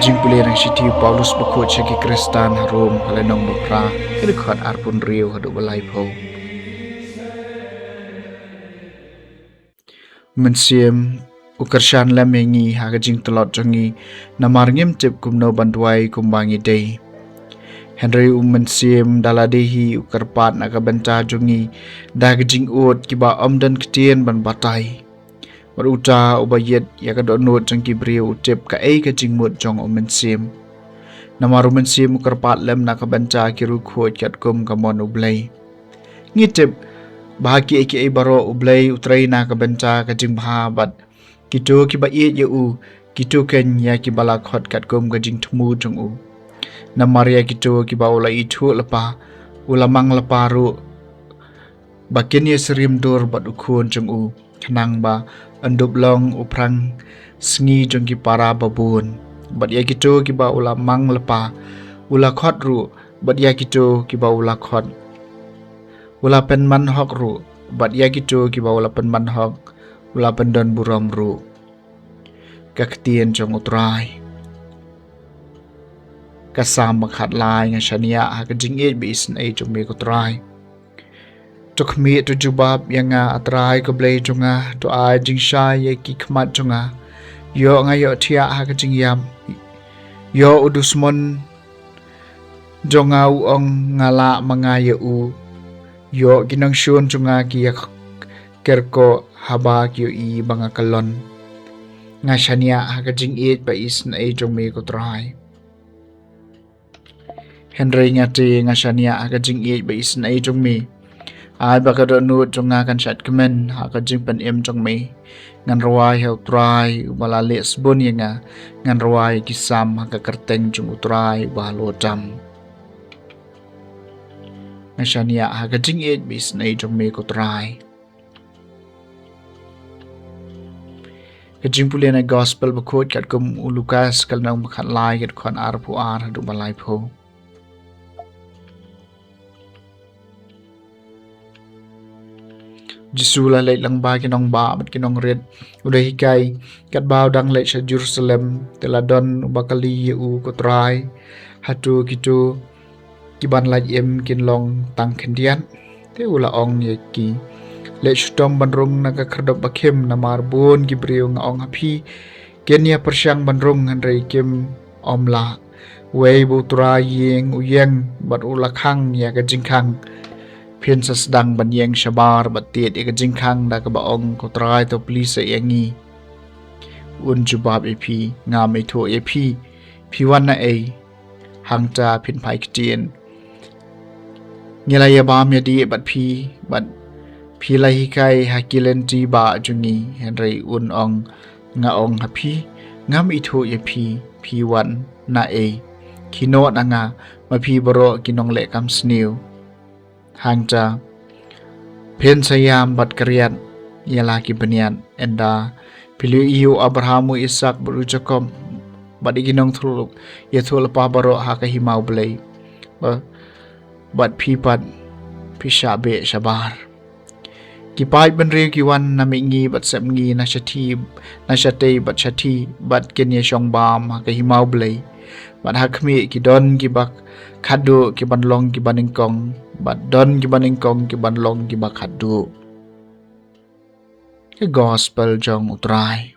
Kajing puli ng siti Paulus bukod siya ki Kristan harum halenong bukra kedekhat arpun riu hadu balai po. Mensiam ukarshan lamengi hagajing telot jongi namar ngim tip kumno bantuai kumbangi day. Henry mensiam daladehi ukarpat nakabenta jongi dagajing ut kiba omdan ketien ban batai. Maruta ubayet ya kadonut jang kibriu tip ka ai kajing mut jong mensiam. Namaru mensiam ukarpat lem nakabenta kiru khot kat kum kamon ublay. Ngitip bahagi eki baro ublay utrai nakabenta kajing bahabat. Kitu kiba iet ya u kitu ken ya kibala khot kat kum kajing temu jong u. Namaria kitu kiba ulai itu lepa ulamang lepa ru bakin ya serim dur bat ukun jong u kenang ba andup long uprang sengi jong ki para babun bat ya kitu kiba ulamang lepa ula khot ru bat ya kitu kiba ula khot ula pen man hok ru bat ya kitu kiba ula pen man hok ula pen don buram ru kaktien jong utrai kasam bakhat lai nga shania ha kajing it bi isn ai jong me ko trai tok mi tu jubab yang atrai ko blai jonga to a jing sha ye ki khmat jonga yo nga yo thia ha kajing yam yo udusmon jonga u ong ngala manga ye u yo ginang shun jonga ki kerko haba ki i banga kalon nga shania ha kajing it ba isn ai jong me ko trai Henry ngati nga shania ha kajing it ba isn ai jong me ai baka do nu jonga kan chat kemen ha ka jing pen em jong me ngan rawai he utrai bala les bon yenga ngan rawai kisam ha ka kerteng jong utrai ba lo jam ngashania ha ka jing et bis nei jong me ko trai ka jing puli na gospel ba khot kat kum Lukas kal nang bakhat lai kat khon ar pu ar du balai pho Jisula lệ lang ba kinong ba mat kinong red udah hikai kat bau dang lệ sa Jerusalem teladon bakali u kotrai hatu kitu kiban laj em kinlong tang kendian te ula ong ye ki lệ stom banrung naga kherdop bakhem namar bon gibriu nga ong hapi kenya persyang banrung handrai kim omla wei bu trai yeng uyeng bat ula khang ya ka jingkhang Phiên sa sedang banyeng syabar batit ika jingkhang da kabaong ko try to please sa yangi. Un jubab epi ngam ito epi piwan na ay hangta pin pai kitien. Ngilay yabam yadi bat pi lahi kai hakilen ti ba jungi Henry un ong nga ong hapi ngam ito epi piwan na ay kinot na nga mapi baro kinong lekam sniw. Hangta pen sayam bat karyat yalaki benian enda pilu iu Abrahamu Ishak baru Jacob bat iginong thuluk ya thul pa baro ha ka himau blai bat pipat pishabe shabar kipai benri kiwan na mingi bat semngi na shati bat shati bat kenya shong bam ha ka himau blai bat hakmi kidon kibak khadu kibanlong kibaningkong bat don kibaningkong kibanlong kibak khadu ke gospel jong utrai